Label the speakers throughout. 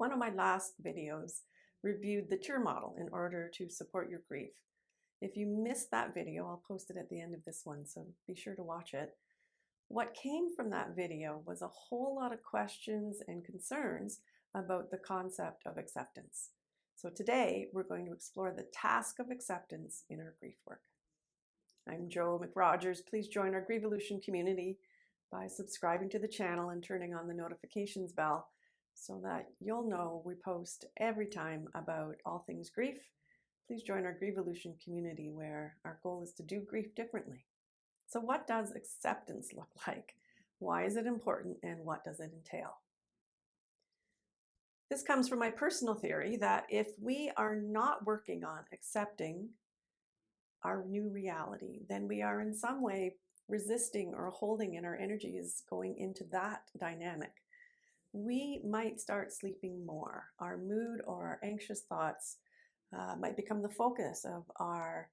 Speaker 1: One of my last videos reviewed the TUR model in order to support your grief. If you missed that video, I'll post it at the end of this one, so be sure to watch it. What came from that video was a whole lot of questions and concerns about the concept of acceptance. So today we're going to explore the task of acceptance in our grief work. I'm Jo McRogers. Please join our Grievolution community by subscribing to the channel and turning on the notifications bell so that you'll know we post every time about all things grief. Please join our Grievolution community where our goal is to do grief differently. So what does acceptance look like? Why is it important and what does it entail? This comes from my personal theory that if we are not working on accepting our new reality, then we are in some way resisting or holding, and our energy is going into that dynamic. We might start sleeping more. Our mood or our anxious thoughts might become the focus of our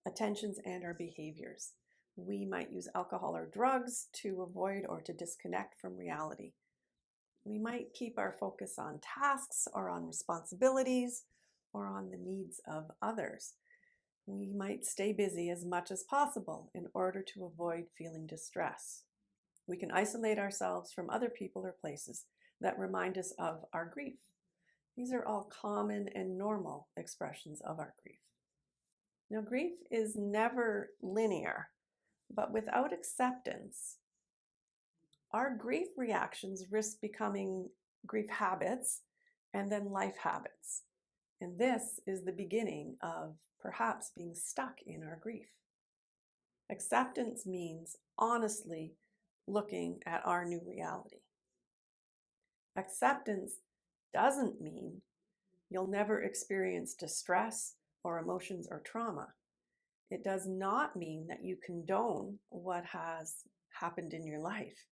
Speaker 1: attentions and our behaviors. We might use alcohol or drugs to avoid or to disconnect from reality. We might keep our focus on tasks or on responsibilities or on the needs of others. We might stay busy as much as possible in order to avoid feeling distress. We can isolate ourselves from other people or places that remind us of our grief. These are all common and normal expressions of our grief. Now, grief is never linear, but without acceptance, our grief reactions risk becoming grief habits and then life habits. And this is the beginning of perhaps being stuck in our grief. Acceptance means honestly looking at our new reality. Acceptance doesn't mean you'll never experience distress or emotions or trauma. It does not mean that you condone what has happened in your life.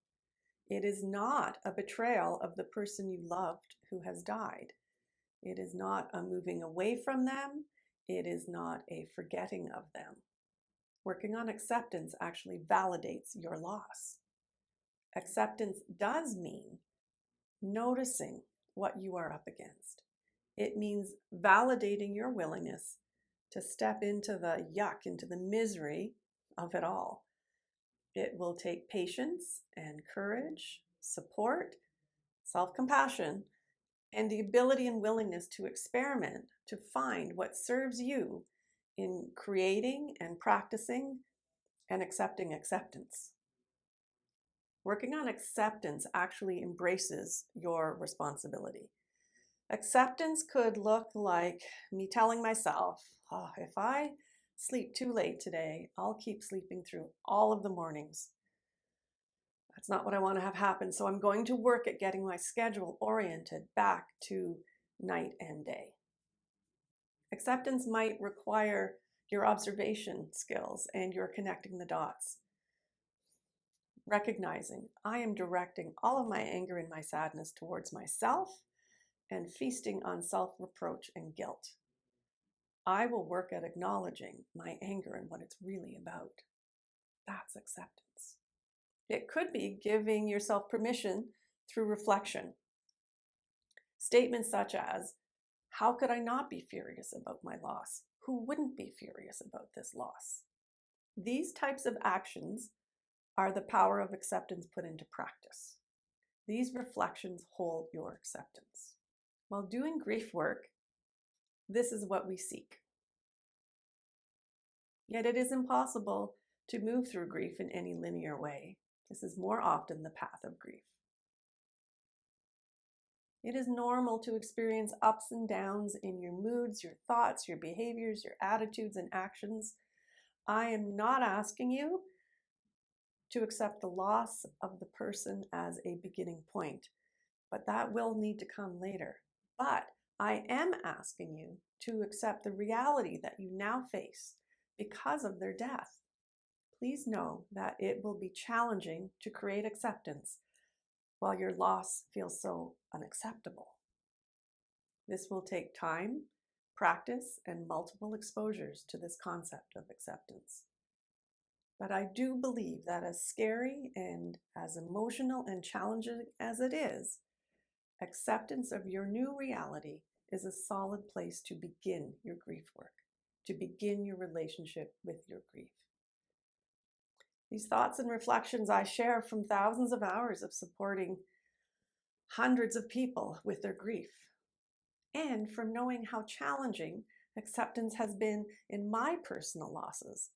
Speaker 1: It is not a betrayal of the person you loved who has died. It is not a moving away from them. It is not a forgetting of them. Working on acceptance actually validates your loss. Acceptance does mean noticing what you are up against. It means validating your willingness to step into the yuck, into the misery of it all. It will take patience and courage, support, self-compassion, and the ability and willingness to experiment to find what serves you in creating and practicing and accepting acceptance. Working on acceptance actually embraces your responsibility. Acceptance could look like me telling myself, oh, if I sleep too late today, I'll keep sleeping through all of the mornings. That's not what I want to have happen, so I'm going to work at getting my schedule oriented back to night and day. Acceptance might require your observation skills and your connecting the dots. Recognizing I am directing all of my anger and my sadness towards myself and feasting on self-reproach and guilt. I will work at acknowledging my anger and what it's really about. That's acceptance. It could be giving yourself permission through reflection. Statements such as, how could I not be furious about my loss? Who wouldn't be furious about this loss? These types of actions are the power of acceptance put into practice. These reflections hold your acceptance. While doing grief work, this is what we seek. Yet it is impossible to move through grief in any linear way. This is more often the path of grief. It is normal to experience ups and downs in your moods, your thoughts, your behaviors, your attitudes and actions. I am not asking you to accept the loss of the person as a beginning point, but that will need to come later. But I am asking you to accept the reality that you now face because of their death. Please know that it will be challenging to create acceptance while your loss feels so unacceptable. This will take time, practice, and multiple exposures to this concept of acceptance. But I do believe that as scary and as emotional and challenging as it is, Acceptance of your new reality is a solid place to begin your grief work, to begin your relationship with your grief. These thoughts and reflections I share from thousands of hours of supporting hundreds of people with their grief, and from knowing how challenging acceptance has been in my personal losses.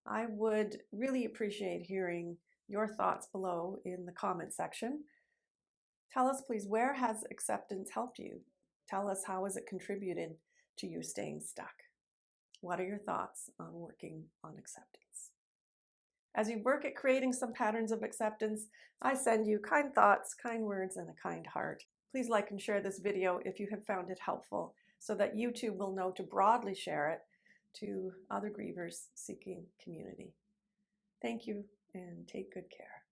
Speaker 1: I would really appreciate hearing your thoughts below in the comment section. Tell us, please, where has acceptance helped you? Tell us, how has it contributed to you staying stuck? What are your thoughts on working on acceptance? As you work at creating some patterns of acceptance, I send you kind thoughts, kind words, and a kind heart. Please like and share this video if you have found it helpful, so that you too will know to broadly share it to other grievers seeking community. Thank you, and take good care.